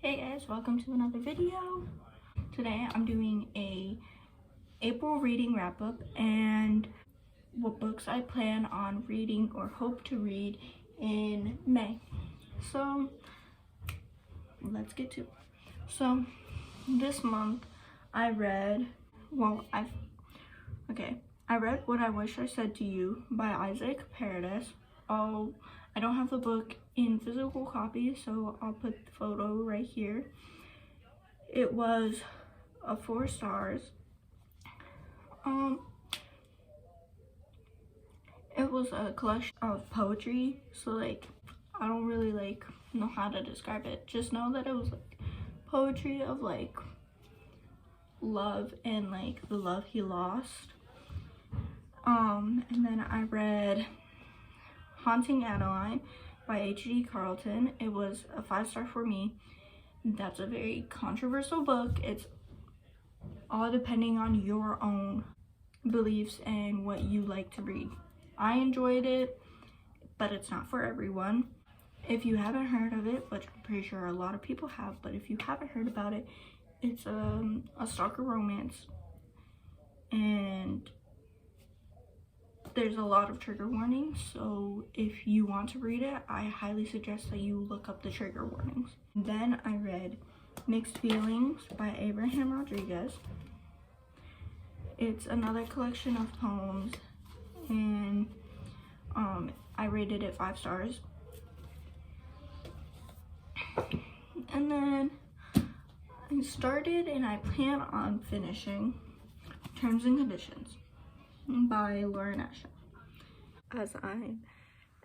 Hey guys, welcome to another video. Today I'm doing a April reading wrap up and what books I plan on reading or hope to read in May. So let's get to it. So this month I read, I read What I Wish I Said to You by Isaac Paradis. I don't have the book in physical copy, so I'll put the photo right here. It was 4 stars. It was a collection of poetry, so I don't really know how to describe it. Just know that it was poetry of love and the love he lost. And then I read Haunting Adeline by H.D. Carlton. It was a 5-star for me. That's a very controversial book. It's all depending on your own beliefs and what you like to read. I enjoyed it, but it's not for everyone. If you haven't heard of it, which I'm pretty sure a lot of people have, but if you haven't heard about it, it's a stalker romance, and there's a lot of trigger warnings, so if you want to read it, I highly suggest that you look up the trigger warnings. Then I read Mixed Feelings by Abraham Rodriguez. It's another collection of poems, and I rated it 5 stars. And then I started and I plan on finishing Terms and Conditions by Lauren Asher. As I'm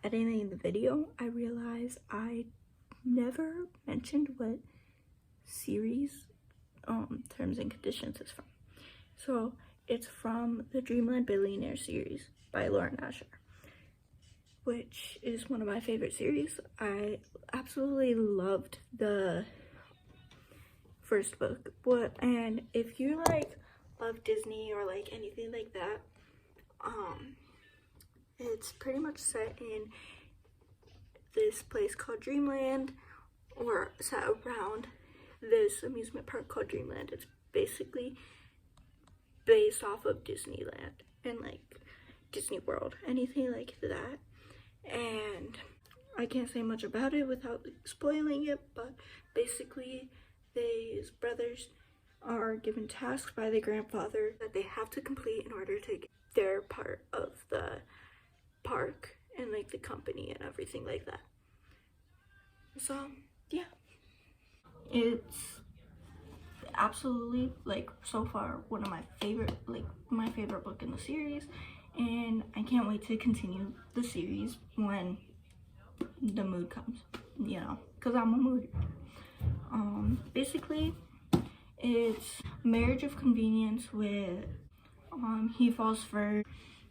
editing the video, I realized I never mentioned what series Terms and Conditions is from. So it's from the Dreamland Billionaire series by Lauren Asher, which is one of my favorite series. I absolutely loved the first book. And if you love Disney or anything like that, it's pretty much set in this place called Dreamland, or set around this amusement park called Dreamland. It's basically based off of Disneyland and Disney World, anything like that. And I can't say much about it without spoiling it, but basically these brothers are given tasks by the grandfather that they have to complete in order to get their part of the park and the company and everything like that. So yeah, it's absolutely so far one of my favorite book in the series, and I can't wait to continue the series when the mood comes, because I'm a moody. Basically it's marriage of convenience with He Falls First.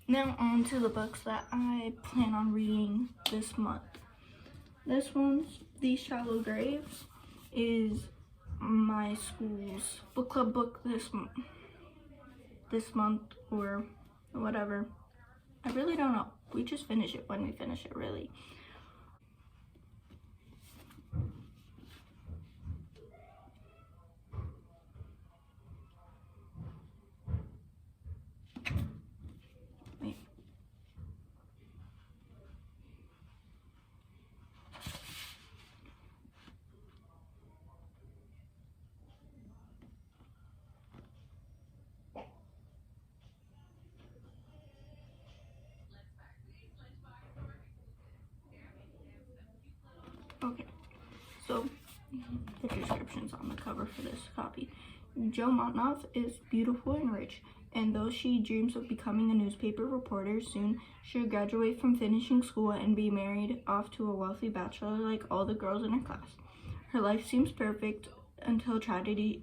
Now on to the books that I plan on reading this month. This one's These Shallow Graves is my school's book club book this month or whatever. I really don't know. We just finish it when we finish it, really. Okay, so the description's on the cover for this copy. Jo Montoff is beautiful and rich, and though she dreams of becoming a newspaper reporter, soon she'll graduate from finishing school and be married off to a wealthy bachelor like all the girls in her class. Her life seems perfect until tragedy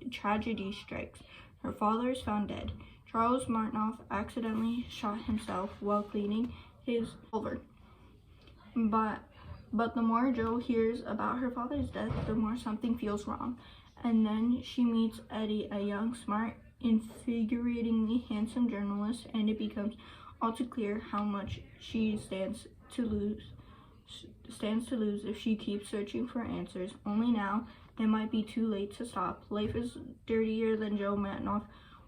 strikes. Her father is found dead. Charles Martinoff accidentally shot himself while cleaning his revolver. But the more Jo hears about her father's death, the more something feels wrong. And then she meets Eddie, a young, smart, infuriatingly handsome journalist, and it becomes all too clear how much she stands to lose if she keeps searching for answers. Only now it might be too late to stop. Life is dirtier than Joe Manoff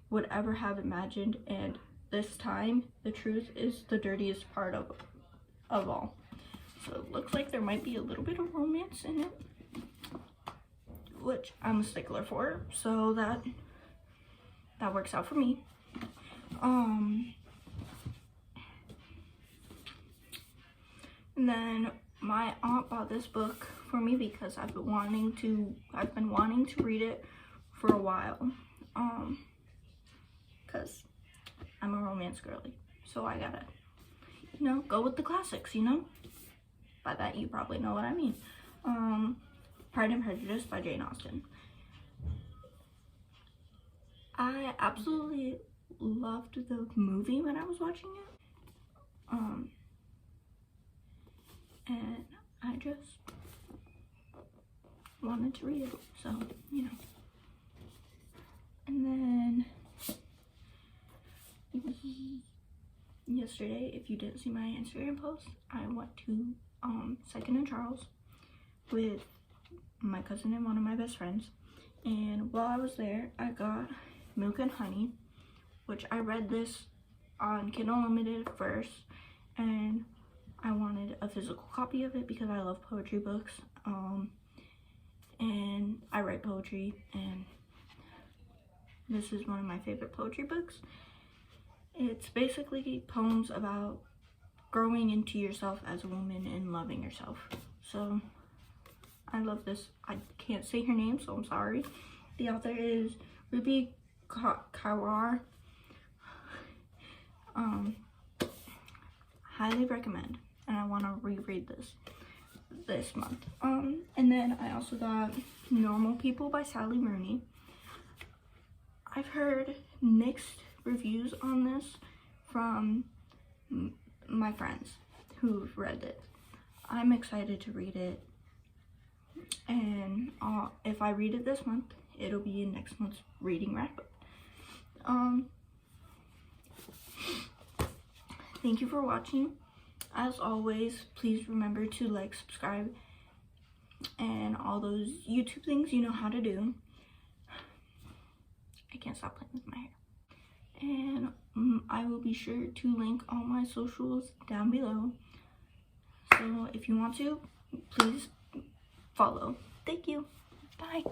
would ever have imagined, and this time, the truth is the dirtiest part of all. So it looks like there might be a little bit of romance in it, which I'm a stickler for, so that works out for me. And then my aunt bought this book for me because I've been wanting to read it for a while. Because I'm a romance girly, so I gotta, go with the classics, By that, you probably know what I mean. Pride and Prejudice by Jane Austen. I absolutely loved the movie when I was watching it. And I just wanted to read it, so, And then yesterday, if you didn't see my Instagram post, I went to Second and Charles with my cousin and one of my best friends, and while I was there, I got Milk and Honey, which I read this on Kindle Unlimited first, and I wanted a physical copy of it because I love poetry books, and I write poetry, and this is one of my favorite poetry books. It's basically poems about growing into yourself as a woman and loving yourself. So I love this. I can't say her name, so I'm sorry. The author is Ruby Kawar. Highly recommend, and I want to reread this month. And then I also got Normal People by Sally Rooney. I've heard mixed reviews on this from my friends who've read it. I'm excited to read it, and if I read it this month, it'll be in next month's reading wrap-up. Thank you for watching. As always, please remember to like, subscribe, and all those YouTube things you know how to do. I can't stop playing with my hair. And I will be sure to link all my socials down below. So if you want to, please follow. Thank you. Bye.